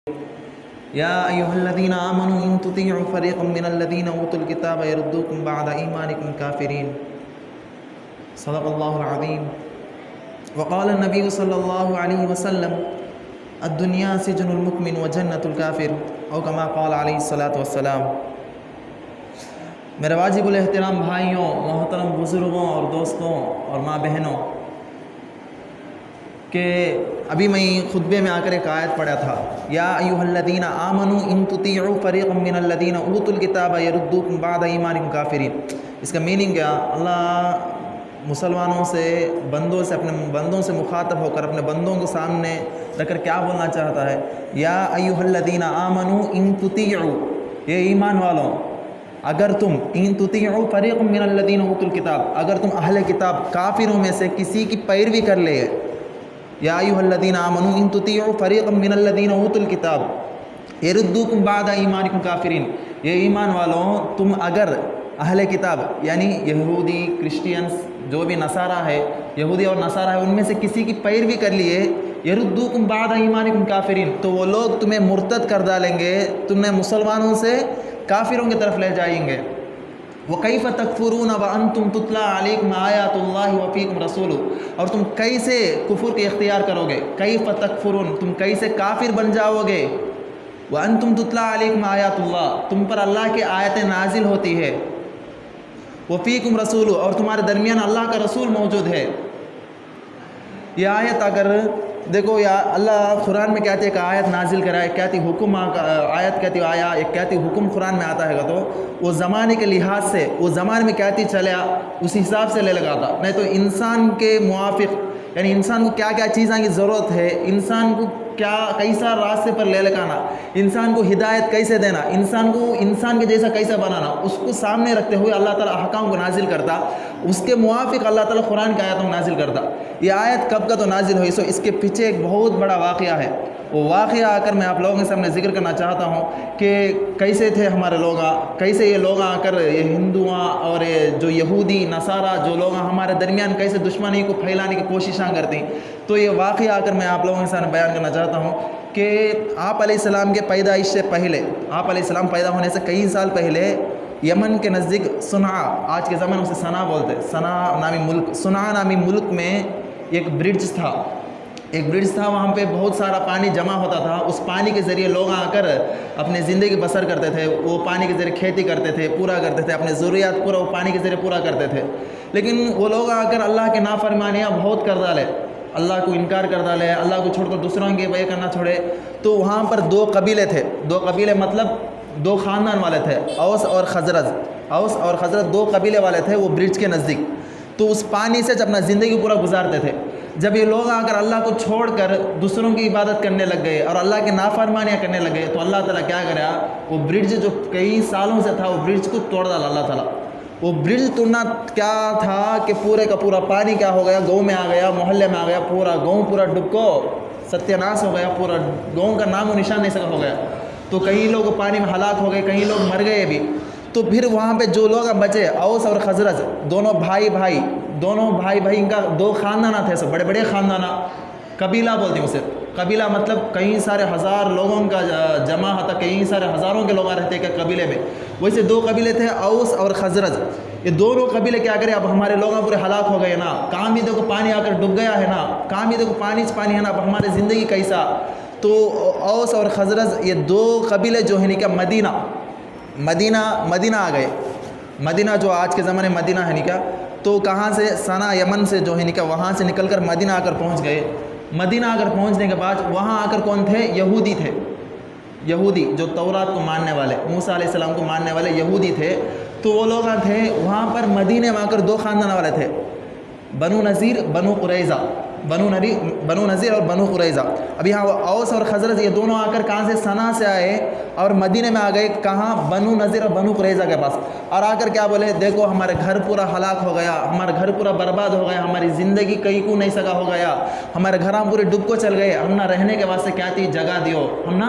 یا ایھا الذین آمنوا ان تطیعوا فریقا من الذین اوتوا الکتاب یردوکم بعد ایمانکم کافرین صدق اللہ العظیم وقال النبی صلی اللہ علیہ وسلم الدنیا سجن المؤمن وجنت الکافر او کما قال علیہ الصلاۃ والسلام۔ میرے واجب الاحترام بھائیوں، محترم بزرگوں اور دوستوں اور ماں بہنوں، کہ ابھی میں خطبے میں آ کر ایک آیت پڑھا تھا، یا ایھا الذین آمنوا ان تطیعوا فریقا من الذین اوتوا الکتاب یردوکم بعد ایمانکم کافرین۔ اس کا میننگ کیا؟ اللہ مسلمانوں سے، بندوں سے، اپنے بندوں سے مخاطب ہو کر اپنے بندوں کو سامنے رکھ کر کیا بولنا چاہتا ہے؟ یا ایھا الذین آمنوا ان تطیعوا، یہ ایمان والوں، اگر تم ان تطیعوا فریقا من الذین اوتوا الکتاب، اگر تم اہل کتاب کافروں میں سے کسی کی پیروی کر لے، یا ایھا الذین آمنوا ان تطیعوا فریقا من الذین اوتوا الکتاب یردوکم بعد ایمانکم کافرین، یہ ایمان والوں، تم اگر اہل کتاب یعنی یہودی، کرسچینس، جو بھی نصارہ ہے، یہودی اور نصارہ ہے، ان میں سے کسی کی پیروی کر لیے، یردوکم بعد ایمانکم کافرین، تو وہ لوگ تمہیں مرتد کر ڈالیں گے، تمہیں مسلمانوں سے کافروں کی طرف لے جائیں گے۔ وَكَيْفَ تَكْفُرُونَ وَأَنْتُمْ تُتْلَى عَلَيْكُمْ آيَاتُ اللَّهِ وَفِيكُمْ رَسُولُهُ، اور تم کیسے کفر کے اختیار کرو گے؟ کیف تکفرون، تم کیسے کافر بن جاؤ گے؟ وَأَنْتُمْ تُتْلَى عَلَيْكُمْ آيَاتُ اللَّهِ، تم پر اللہ کی آیتیں نازل ہوتی ہے، وَفِيكُمْ رَسُولُهُ، اور تمہارے درمیان اللہ کا رسول موجود ہے۔ یہ آیت اگر دیکھو، یا اللہ قرآن میں کہتے ہیں کہ آیت نازل کرائے، کہتی حکم، آیت کہتی آیا، ایک کہتی حکم قرآن میں آتا ہے گا، تو وہ زمانے کے لحاظ سے، وہ زمانے میں کہتی چلیا اس حساب سے لے لگاتا، نہیں تو انسان کے موافق، یعنی انسان کو کیا کیا چیزوں کی ضرورت ہے، انسان کو کیا کیسا راستے پر لے لگانا، انسان کو ہدایت کیسے دینا، انسان کو انسان کے جیسا کیسے بنانا، اس کو سامنے رکھتے ہوئے اللہ تعالیٰ احکام کو نازل کرتا، اس کے موافق اللہ تعالیٰ قرآن کی آیتوں کو نازل کرتا۔ یہ آیت کب کا تو نازل ہوئی، سو اس کے پیچھے ایک بہت بڑا واقعہ ہے۔ وہ واقعہ آ کر میں آپ لوگوں کے سامنے ذکر کرنا چاہتا ہوں کہ کیسے تھے ہمارے لوگ، کیسے یہ لوگ آ کر یہ ہندوؤں اور یہ جو یہودی نصارہ جو لوگ ہمارے درمیان کیسے دشمنی کو پھیلانے کی کوششاں کرتی۔ تو یہ واقعہ آ کر میں آپ لوگوں کے سامنے بیان کرنا چاہتا ہوں کہ آپ علیہ السلام کے پیدائش سے پہلے، آپ علیہ السلام پیدا ہونے سے کئی سال پہلے، یمن کے نزدیک صنعا، آج کے زمانے اسے صنعا بولتے، صنعا نامی ملک میں ایک برج تھا، وہاں پہ بہت سارا پانی جمع ہوتا تھا، اس پانی کے ذریعے لوگ آ کر اپنے زندگی بسر کرتے تھے، وہ پانی کے ذریعے کھیتی کرتے تھے، پورا کرتے تھے، اپنے ضروریات پورا وہ پانی کے ذریعے پورا کرتے تھے۔ لیکن وہ لوگ آ کر اللہ کے نافرمانیاں بہت کر ڈالے، اللہ کو انکار کر ڈالے، اللہ کو چھوڑ کر دوسروں کے بے کرنا چھوڑے۔ تو وہاں پر دو قبیلے تھے، دو قبیلے مطلب دو خاندان والے تھے، اوس اور خزرج دو قبیلے والے تھے وہ برج کے نزدیک۔ تو اس پانی سے اپنا زندگی پورا گزارتے تھے۔ جب یہ لوگ آ کر اللہ کو چھوڑ کر دوسروں کی عبادت کرنے لگ گئے اور اللہ کے نافرمانیاں کرنے لگ گئے، تو اللہ تعالیٰ کیا کرا، وہ برج جو کئی سالوں سے تھا، وہ برج کو توڑ ڈالا اللہ تعالیٰ۔ وہ برج توڑنا کیا تھا کہ پورے کا پورا پانی کیا ہو گیا، گاؤں میں آ گیا، محلے میں آ گیا، پورا گاؤں پورا ڈب کو ستیہ ناش ہو گیا، پورا گاؤں کا نام و نشان نہیں سکا ہو گیا۔ تو کئی لوگ پانی میں ہلاک ہو گئے، کئی لوگ مر گئے بھی۔ تو پھر وہاں پہ جو لوگ بچے، اوس اور خزرج دونوں بھائی بھائی، ان کا دو خاندانہ تھے، سب بڑے بڑے خاندانہ، قبیلہ بولتے ہیں اسے۔ قبیلہ مطلب کئی سارے ہزار لوگوں کا جمع ہوتا، کئی سارے ہزاروں کے لوگ رہتے ہیں قبیلے میں۔ ویسے دو قبیلے تھے، اوس اور خزرج۔ یہ دونوں قبیلے کیا کرے، اب ہمارے لوگ پورے ہلاک ہو گئے نا، کام بھی دیکھو پانی آ کر ڈوب گیا ہے نا، کام بھی دیکھو پانی ہے نا، اب ہماری زندگی کیسا۔ تو اوس اور خزرج یہ دو قبیلے جو ہیں کہ مدینہ آ گئے۔ مدینہ جو آج کے زمانے مدینہ ہے نکا، تو کہاں سے، صنعا یمن سے جو ہے نکا، وہاں سے نکل کر مدینہ آ کر پہنچ گئے۔ مدینہ آ کر پہنچنے کے بعد وہاں آ کر کون تھے، یہودی تھے، یہودی جو تورات کو ماننے والے، موسیٰ علیہ السلام کو ماننے والے یہودی تھے۔ تو وہ لوگ تھے وہاں پر مدینے میں آ کر دو خاندان والے تھے، بنو نذیر اور بنو قریظہ۔ اب یہاں اوس اور خزرج یہ دونوں آ کر کہاں سے، صنعا سے آئے اور مدینے میں آ گئے، کہاں، بنو نذیر اور بنو قریظہ کے پاس، اور آ کر کیا بولے، دیکھو ہمارے گھر پورا ہلاک ہو گیا، ہمارا گھر پورا برباد ہو گیا، ہماری زندگی کہیں کو نہیں سکا ہو گیا، ہمارے گھر پورے ڈب کو چل گئے، ہم نہ رہنے کے واسطے کیا تھی، جگہ دیو، ہم نہ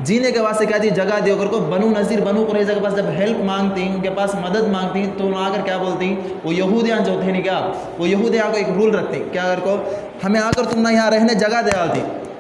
جینے کے واسطے کیا تھی، جگہ دیو کر کو۔ بنو نذیر بنو قریظہ کے پاس جب ہیلپ مانگتی، ان کے پاس مدد مانگتی، تو انہوں آ کر کیا بولتی، وہ یہودیاں جو تھے نہیں کیا، وہ یہودیاں کو ایک رول رکھتی، کیا کر کو، ہمیں آ کر تم نہ یہاں رہنے جگہ دے آتی،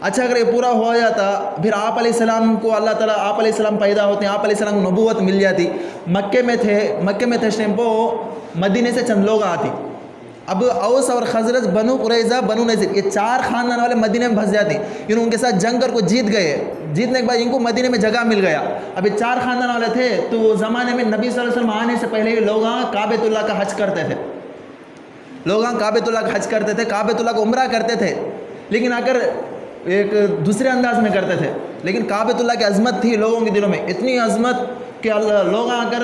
اچھا اگر یہ پورا ہو جاتا پھر آپ علیہ السلام کو اللہ تعالیٰ آپ علیہ السلام پیدا ہوتے ہیں، آپ علیہ السلام کو نبوت مل جاتی، مکے میں تھے اس ٹائم کو مدینے سے چند لوگ آتی. اب اوس اور خزرج، بنو قریظہ، بنو نذیر، یہ 4 خاندان والے مدینے میں پھنس جاتے ہیں. ان کے ساتھ جنگ کر کو جیت گئے. جیتنے کے بعد ان کو مدینے میں جگہ مل گیا. اب یہ 4 خاندان والے تھے تو وہ زمانے میں نبی صلی اللہ علیہ وسلم آنے سے پہلے لوگ کعبۃ اللہ کا حج کرتے تھے. کعبۃ اللہ کا حج کرتے تھے، کعبۃ اللہ کو عمرہ کرتے تھے، لیکن اگر ایک دوسرے انداز میں کرتے تھے. لیکن کعبۃ اللہ کی عظمت تھی لوگوں کے دلوں میں، اتنی عظمت کہ لوگ آ کر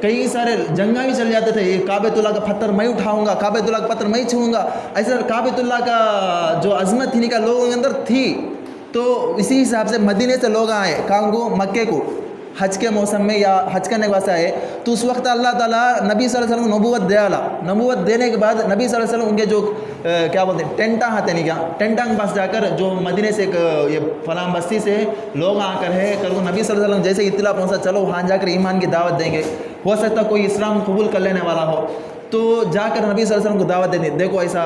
کئی سارے جنگاں بھی چل جاتے تھے. یہ کعبۃ اللہ کا پتھر میں اٹھاؤں گا، کعبۃ اللہ کا پتھر میں چھوؤں گا. ایسا کعبۃ اللہ کا جو عظمت تھی نکا لوگوں کے اندر تھی. تو اسی حساب سے مدینے سے لوگ آئے کہاں کو، مکے کو، حج کے موسم میں یا حج کرنے کے واسطے آئے. تو اس وقت اللہ تعالیٰ نبی صلی اللہ علیہ وسلم کو نبوت دیا. نبوت دینے کے بعد نبی صلی اللہ علیہ وسلم ان کے جو کیا بولتے ہیں ٹینٹاں آتے نہیں، کیا ٹینٹاں کے پاس جا کر جو مدینے سے یہ فلاں بستی سے لوگ آ کر ہے کر نبی صلی اللہ علیہ وسلم جیسے اطلاع پہنچا، چلو وہاں جا کر ایمان کی دعوت دیں گے. ہو سکتا کوئی اسلام قبول کر لینے والا ہو، تو جا کر نبی صلی اللہ علیہ وسلم کو دعوت دیتے، دیکھو ایسا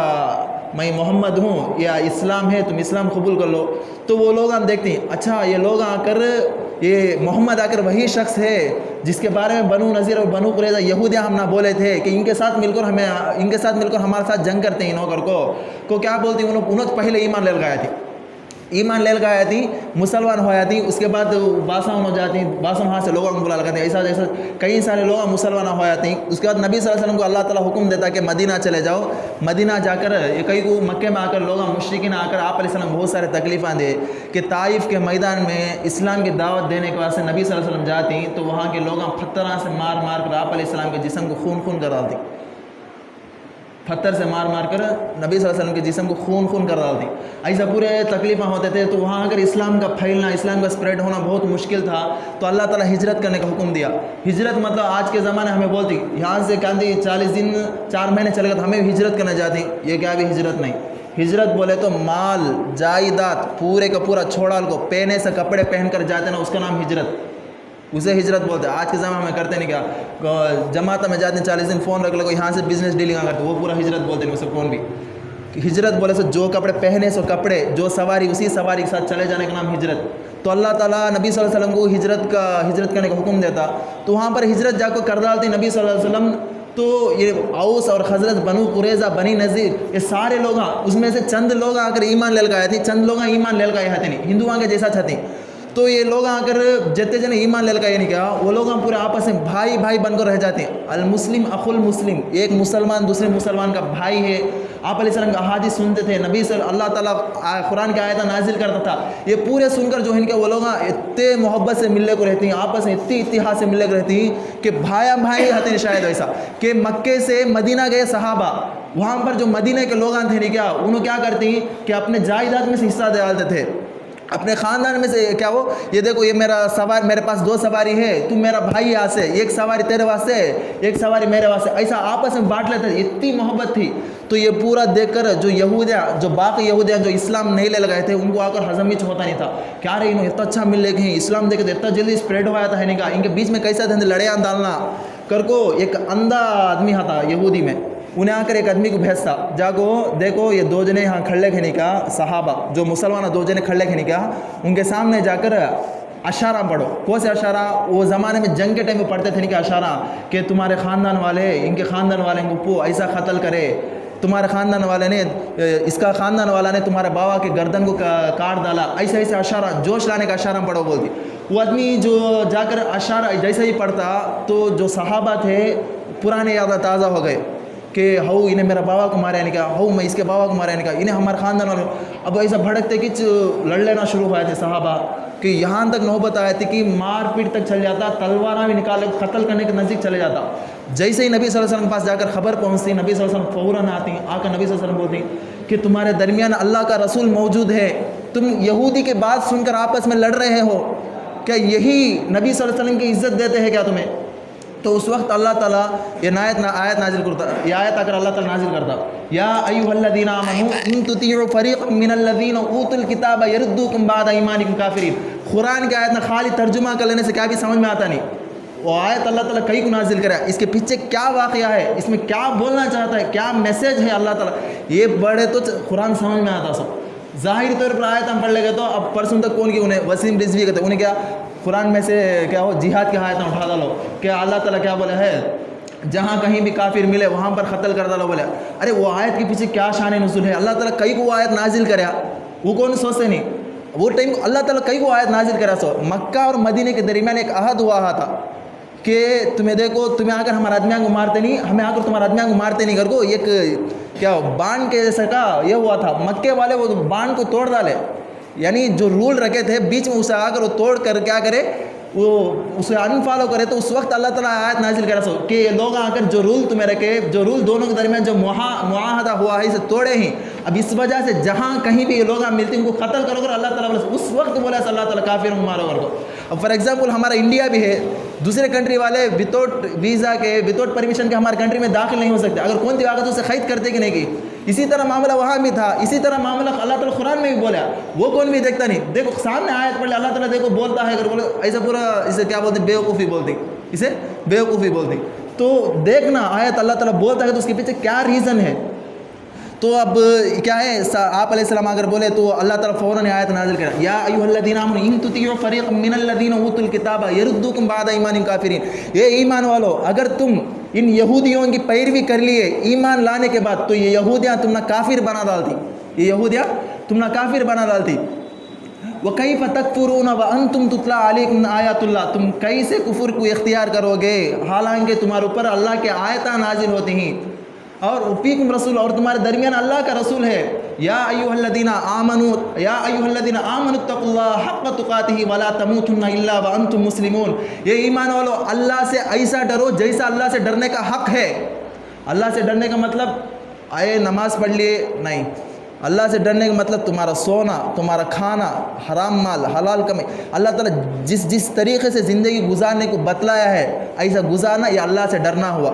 میں محمد ہوں یا اسلام ہے، تم اسلام قبول کر لو. تو وہ لوگ ہم دیکھتے ہیں اچھا یہ لوگ آ کر یہ محمد آ کر وہی شخص ہے جس کے بارے میں بنو نذیر اور بنو قریظہ یہودیاں ہم نہ بولے تھے کہ ان کے ساتھ مل کر ہمارے ساتھ جنگ کرتے ہیں. نوکر کو کیا بولتی ہیں، انہوں نے پہلے ایمان لے لگایا تھی، مسلمان ہو جاتی. اس کے بعد باسان ہو جاتی، باسان وہاں سے لوگوں کو بلا لگاتے ہیں. ایسا کئی سارے لوگ مسلمان ہو جاتے ہیں. اس کے بعد نبی صلی اللہ علیہ وسلم کو اللہ تعالیٰ حکم دیتا کہ مدینہ چلے جاؤ. مدینہ جا کر کئی کو مکے میں آ کر لوگ مشرکین آ کر آپ علیہ السلام بہت سارے تکلیفیں دے کہ طائف کے میدان میں اسلام کی دعوت دینے کے واسطے نبی صلی اللہ علیہ وسلم جاتی تو وہاں کے لوگ پتھراں سے مار کر آپ علیہ السلام کے جسم کو خون کر ڈالتی. پتھر سے مار کر نبی صلی اللہ علیہ وسلم کے جسم کو خون کر ڈالتی. ایسا پورے تکلیفیں ہوتے تھے. تو وہاں اگر اسلام کا پھیلنا، اسلام کا اسپریڈ ہونا بہت مشکل تھا. تو اللہ تعالیٰ ہجرت کرنے کا حکم دیا. ہجرت مطلب آج کے زمانے ہمیں بولتی یہاں سے کہتی 40 دن 4 مہینے چلے گا تو ہمیں ہجرت کرنا چاہتی. یہ کیا بھی ہجرت نہیں. ہجرت بولے تو مال جائیداد پورے کا پورا چھوڑا کو پہنے سے کپڑے پہن کر جاتے نا، اس کا نام ہجرت، اسے ہجرت بولتے ہیں. آج کے زمانے میں کرتے نہیں، کیا جماعت میں جاتے ہیں 40 دن فون رکھ لگو یہاں سے بزنس ڈیلنگ کرتے، وہ پورا ہجرت بولتے ہیں. اسے فون بھی ہجرت بولے سو جو کپڑے پہنے سو کپڑے، جو سواری اسی سواری کے ساتھ چلے جانے کا نام ہجرت. تو اللہ تعالیٰ نبی صلی اللہ علیہ وسلم کو ہجرت کرنے کا حکم دیتا. تو وہاں پر ہجرت جا کر ڈالتے نبی صلی اللہ علیہ وسلم. تو یہ اوس اور خزرج، بنو قریظہ، بنی نذیر، یہ سارے لوگ اس میں سے چند لوگ آ کر ایمان لے لگائے تھے، چند لوگ ایمان لے لگائے ہاتھیں نہیں، ہندوؤں کے جیسا چاہتے. تو یہ لوگ آ کر جتنے جنے ایمان لے لگائے نہیں کیا، وہ لوگ پورے آپس میں بھائی بن کر رہ جاتے ہیں. المسلم اخو المسلم، ایک مسلمان دوسرے مسلمان کا بھائی ہے. آپ علیہ السلام کا احادیث سنتے تھے، نبی صلی اللہ تعالیٰ قرآن کی آیتیں نازل کرتا تھا. یہ پورے سن کر جو ان کے وہ لوگ اتنے محبت سے ملنے کو رہتی ہیں، آپس میں اتنی اتحاد سے ملنے کو رہتی ہیں کہ بھائی ہاتھیں شاید ایسا کہ مکے سے مدینہ گئے صحابہ، وہاں پر جو مدینہ کے لوگ تھے نہیں کیا، انہوں کیا کرتی ہیں کہ اپنے جائیداد میں سے حصہ ڈالتے تھے، اپنے خاندان میں سے. کیا وہ یہ دیکھو یہ میرے پاس 2 سواری ہے، تم میرا بھائی یہاں سے، ایک سواری تیرے واسطے ایک سواری میرے واسطے، ایسا آپس میں بانٹ لیتے تھے. اتنی محبت تھی. تو یہ پورا دیکھ کر جو باقی یہودیاں جو اسلام نہیں لے لگائے تھے ان کو آ کر ہضم ہی ہوتا نہیں تھا. کیا رہے انہوں اتنا اچھا مل لے گئے، اسلام دیکھے تو اتنا جلدی اسپریڈ ہوا تھا ہے نہیں کہا. ان کے بیچ میں کیسا دھندے لڑیاں ڈالنا کر کو. ایک اندھا آدمی تھا یہودی میں، انہیں آ کر ایک آدمی کو بھیجتا، جاگو دیکھو یہ 2 جنے یہاں کھڑے کھنے کا صحابہ جو مسلمان 2 جنے کھڑے کھنے کا، ان کے سامنے جا کر اشارہ پڑھو. کون سے اشارہ؟ وہ زمانے میں جنگ کے ٹائم میں پڑھتے تھے نہیں کہ اشارہ کہ تمہارے خاندان والے ان کے خاندان والے کو ایسا قتل کرے، تمہارے خاندان والے نے اس کا خاندان والا نے تمہارے بابا کے گردن کو کاٹ ڈالا. ایسا اشارہ جوش لانے کا اشارہ پڑھو بولتی. وہ آدمی جو جا کر اشارہ جیسے ہی پڑھتا تو جو صحابہ تھے پرانے یاد تازہ ہو گئے کہ انہیں میرا بابا کو مارا نہیں کہا، میں اس کے بابا کو مارا نہیں کہا، انہیں ہمارے خاندان والے. اب ایسا بھڑکتے کہ لڑ لینا شروع ہوا تھے صحابہ کہ یہاں تک نوبت آئی تھی کہ مار پیٹ تک چل جاتا، تلواریں بھی نکال قتل کرنے کے نزدیک چلے جاتا. جیسے ہی نبی صلی اللہ علیہ وسلم کے پاس جا کر خبر پہنچتی، نبی صلی اللہ علیہ وسلم فوراً آتی، آ کر نبی صلی اللہ علیہ وسلم بولتی کہ تمہارے درمیان اللہ کا رسول موجود ہے، تم یہودی کے بات سن کر آپس میں لڑ رہے ہو، کیا یہی نبی صلی اللہ علیہ وسلم کی عزت دیتے ہیں کیا تمہیں؟ تو اس وقت اللہ تعالیٰ یہ آیت نازل کرتا، یہ آیت آ کر اللہ تعالیٰ نازل کرتا، یا ایھا الذین آمنوا ان تطیعوا فریقا من الذین اوتوا الکتاب یردوکم بعد ایمانکم کافرین. قرآن کی آیت نہ خالی ترجمہ کر لینے سے کیا بھی سمجھ میں آتا نہیں. وہ آیت اللہ تعالیٰ کئی کو نازل کرا، اس کے پیچھے کیا واقعہ ہے، اس میں کیا بولنا چاہتا ہے، کیا میسیج ہے اللہ تعالیٰ، یہ بڑے تو قرآن سمجھ میں آتا. سب ظاہری طور پر آیت ہم پڑھ لے گئے تو اب پرسوں تک کون کی انہیں وسیم رضوی کہتے ہیں، انہیں کیا قرآن میں سے کیا ہو جہاد کی آیتیں اٹھا ڈالو، کیا اللہ تعالیٰ کیا بولے ہے جہاں کہیں بھی کافر ملے وہاں پر قتل کر ڈالو بولے. ارے وہ آیت کے پیچھے کیا شان نزول ہے؟ اللہ تعالیٰ کئی کو وہ آیت نازل کریا، وہ کون سوچتے نہیں. وہ ٹائم اللہ تعالیٰ کئی کو آیت نازل کرا سو مکہ اور مدینے کے درمیان ایک عہد ہوا تھا کہ تمہیں دیکھو تمہیں آ کر ہمارا آدمیاں کو مارتے نہیں، ہمیں آ کر تمہارا آدمیاں کو مارتے نہیں کر کو ایک کیا بانڈ کے جیسا کا یہ ہوا تھا. مکے والے وہ بانڈ کو توڑ ڈالے، یعنی جو رول رکھے تھے بیچ میں اسے آ کر وہ توڑ کر کیا کرے وہ اسے انفالو کرے. تو اس وقت اللہ تعالیٰ آیت نازل کرا سو کہ یہ لوگ آ کر جو رول تمہیں رکھے، جو رول دونوں کے درمیان جو معاہدہ ہوا ہے اسے توڑے ہی. اب اس وجہ سے جہاں کہیں بھی یہ لوگ ملتے ہیں ان کو قتل کرو کر اللہ تعالیٰ بولے اس وقت بولا اللہ تعالیٰ کافروں کو مارو کر کو. اب فار ایگزامپل ہمارا انڈیا بھی ہے، دوسرے کنٹری والے وداؤٹ ویزا کے وداؤٹ پرمیشن کے ہمارے کنٹری میں داخل نہیں ہو سکتے. اگر کون سی واقع تو اسے قید کرتے کہ نہیں کی. اسی طرح معاملہ وہاں بھی تھا، اسی طرح معاملہ اللہ تعالیٰ قرآن میں بھی بولا، وہ کون بھی دیکھتا نہیں. دیکھو سامنے آیت پڑھ لے اللہ تعالیٰ دیکھو بولتا ہے اگر بولے ایسا پورا اسے کیا بولتے بیوقوفی بولتے، اسے بیوقوفی بولتے. تو دیکھنا آیت اللہ تعالیٰ بولتا ہے تو اس کے پیچھے کیا ریزن ہے. تو اب کیا ہے آپ علیہ السلام اگر بولے تو اللہ تعالیٰ فوراً آیت نازل کرا یا ایھا الذین آمنوا ان تطیعوا فریقا من الذین اوتوا الکتاب یردوکم بعد ایمانکم کافرین. یہ ایمان والو اگر تم ان یہودیوں کی پیروی کر لیے ایمان لانے کے بعد تو یہ یہودیاں تم نہ کافر بنا ڈالتی، یہ یہودیاں تم نہ کافر بنا ڈالتی. وَكَيْفَ تَكْفُرُونَ وَأَنْتُمْ تُتْلَىٰ عَلَيْكُمْ آیَاتُ اللَّهِ. تم کیسے کفر کو اختیار کرو گے حالانکہ تمہارے اوپر اللہ کے آیتاں نازل ہوتی ہیں اور فیکم رسول اور تمہارے درمیان اللہ کا رسول ہے. یا ایھا الذین آمنوا اتقوا اللہ حق تقاتہ ولا تموتن الا وانتم مسلمون. یہ ایمان والو اللہ سے ایسا ڈرو جیسا اللہ سے ڈرنے کا حق ہے. اللہ سے ڈرنے کا مطلب آئے نماز پڑھ لیے نہیں، اللہ سے ڈرنے کا مطلب تمہارا سونا، تمہارا کھانا، حرام مال، حلال کمائی، اللہ تعالیٰ جس طریقے سے زندگی گزارنے کو بتلایا ہے ایسا گزارنا، یہ اللہ سے ڈرنا ہوا.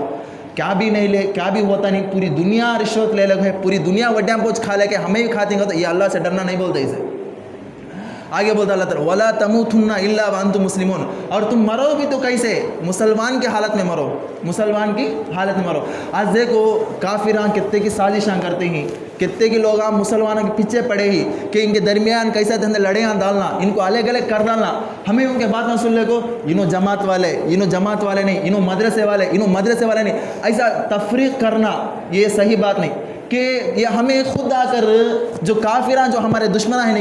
کیا بھی نہیں لے، کیا بھی ہوتا نہیں، پوری دنیا رشوت لے لگے، پوری دنیا وڈیاں پوچھ کھا لے کے ہمیں بھی کھاتے ہیں تو یہ اللہ سے ڈرنا نہیں بولتے. اسے آگے بولتا اللہ تعالیٰ وَلَا تَمُوتُنَّ إِلَّا وَأَنْتُمْ مُسْلِمُونَ. اور تم مرو بھی تو کیسے؟ مسلمان کی حالت میں مرو، مسلمان کی حالت میں مرو. آج دیکھو کافراں کتنے کی سازشاں کرتے ہیں، کتنے کے لوگ مسلمانوں کے پیچھے پڑے ہی کہ ان کے درمیان کیسا دھندے لڑیاں ڈالنا، ان کو الگ الگ کر ڈالنا. ہمیں ان کے بات نہ سن لے کو انہوں جماعت والے نہیں، انہوں مدرسے والے نہیں، ایسا تفریق کرنا یہ صحیح بات نہیں. کہ یہ ہمیں خود آ کر جو کافراں جو ہمارے دشمناں ہیں